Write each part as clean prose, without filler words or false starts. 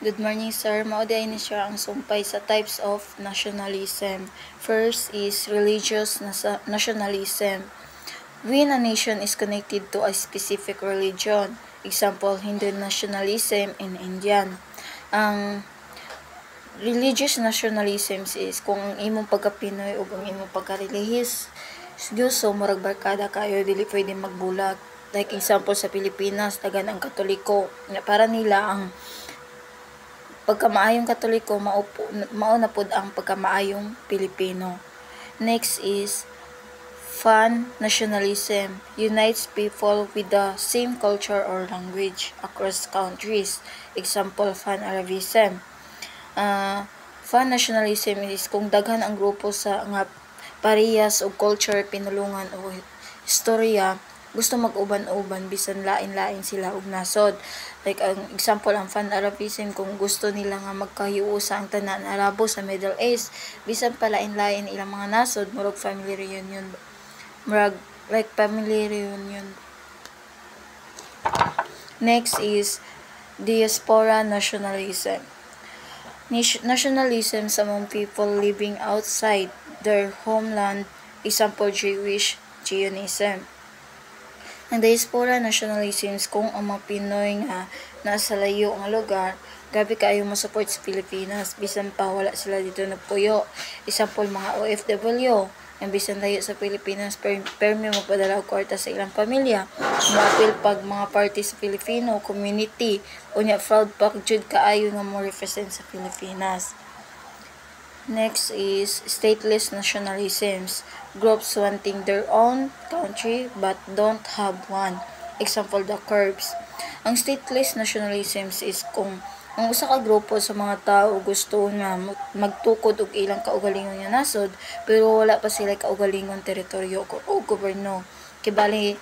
Good morning, sir. Mauday ni siya ang sumpay sa types of nationalism. First is religious nationalism. When a nation is connected to a specific religion, example, Hindu nationalism in Indian. Ang religious nationalism is kung ang imong pagka-Pinoy o ang imong pagka-relihis, gusto murag barkada kayo, dili pwede magbulag. Like example sa Pilipinas, tagan ang Katoliko. Para nila ang pagkamaayong Katoliko mao na pud ang pagkamaayong Pilipino. Next is Fan nationalism, unites people with the same culture or language across countries. Example, Fan Arabism. Fan nationalism is kung daghan ang grupo sa nga parehas o culture, pinulungan o istorya, gusto mag-uban-uban bisan lain-lain sila og nasod. Like ang example ang Fan Arabism, kung gusto nila nga magkahiusa ang tanan Arabo sa Middle East, bisan pa lain-lain ilang mga nasod, murag family reunion, like family reunion. Next is diaspora nationalism. Nationalism among people living outside their homeland, example Jewish Zionism. Ang diaspora nationalism kung ang mga Pinoy nga nasa layo nga lugar, grabe kaayo mo support sa Pilipinas bisan pa wala sila dito nagpuyo. Example, mga OFW ang bisan layo sa Pilipinas, permi magpadala og kwarta sa ilang pamilya, maapil pag mga party sa Filipino community, unya proud pa jud kaayo nga mo represent sa Pilipinas. Next is stateless nationalisms, groups wanting their own country but don't have one. Example, the Curbs. Ang stateless nationalisms is kung ang usa ka grupo sa mga tao gusto nga magtukod og ilang kaugalingon nga nasod, pero wala pa sila kaugalingon teritoryo o gobyerno. Kibali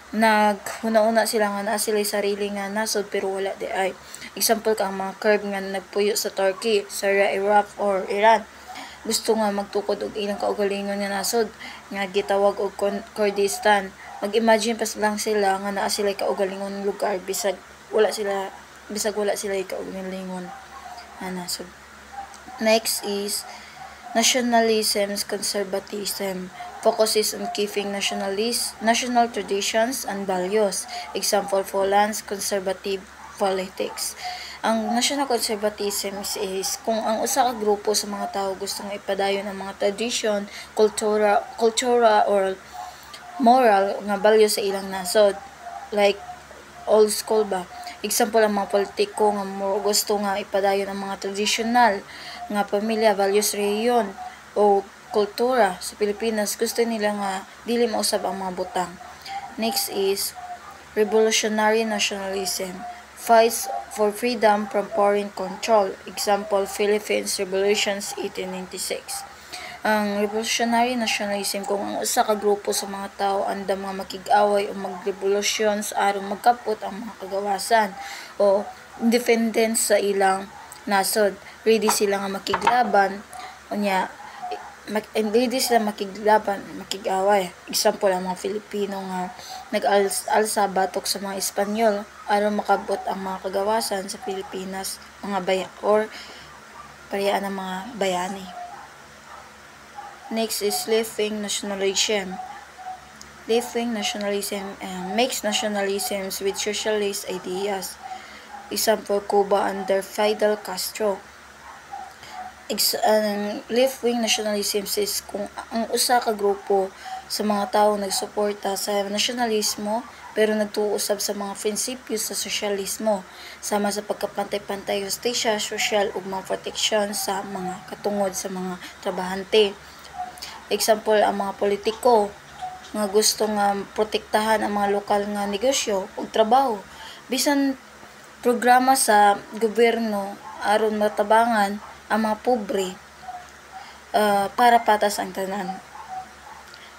naghuna-una sila nga naa sila sarili nga nasod pero wala di ay. Example ka ang mga Kurd nga nagpuyo sa Turkey, Syria, Iraq or Iran. Gusto nga magtukod og ilang kaugalingon nga nasod nga gitawag og Kurdistan. Mag-imagine pa lang sila nga naa sila kaugalingon lugar bisag wala sila kaugalingon nga nasod. Next is nationalism conservatism, focuses on keeping national traditions and values. Example, Poland's conservative politics. Ang national conservatism is kung ang usa ka grupo sa mga tao gusto nga ipadayon ang mga tradition, kultura or moral nga value sa ilang nasod. Like old school ba? Example, ang mga politiko nga gusto nga ipadayon ang mga traditional nga pamilya, values, reliyon o kultura sa Pilipinas, gusto nila nga dili mausab ang mga butang. Next is revolutionary nationalism, fights for freedom from foreign control. Example, Philippines Revolutions 1896. Ang revolutionary nationalism kung ang usa ka grupo sa mga tao andam nga makig-away o magrevolusyon aron magkapot ang mga kagawasan o independence sa ilang nasod. Ready sila nga makiglaban unya ready sila makig-away. Example, ang mga Filipino nga nag-alsa batok sa mga Espanyol aron makabot ang mga kagawasan sa Pilipinas, mga bayan or parehas ng mga bayani. Next is left-wing nationalism. Left-wing nationalism makes nationalisms with socialist ideas. Example, Cuba under Fidel Castro. Left-wing nationalism is kung ang usa ka grupo sa mga tao nagsuporta sa nasyonalismo pero nagtuusab sa mga prinsipyo sa sosyalismo, sama sa pagkapantay-pantay, hustisya sosyal ug mga proteksyon sa mga katungod sa mga trabahante. Example, ang mga politiko nga gusto nga protektahan ang mga lokal nga negosyo ug trabaho, bisan programa sa gobyerno aron matabangan ang mga pobre para patas ang tanan.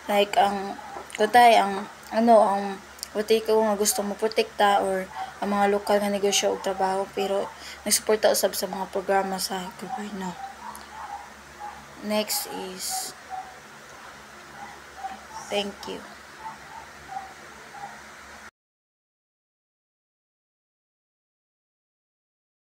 Like ang politiko nga gusto mo protekta or ang mga lokal nga negosyo ug trabaho pero nagsuporta usab sa mga programa sa gobyerno. Next is thank you.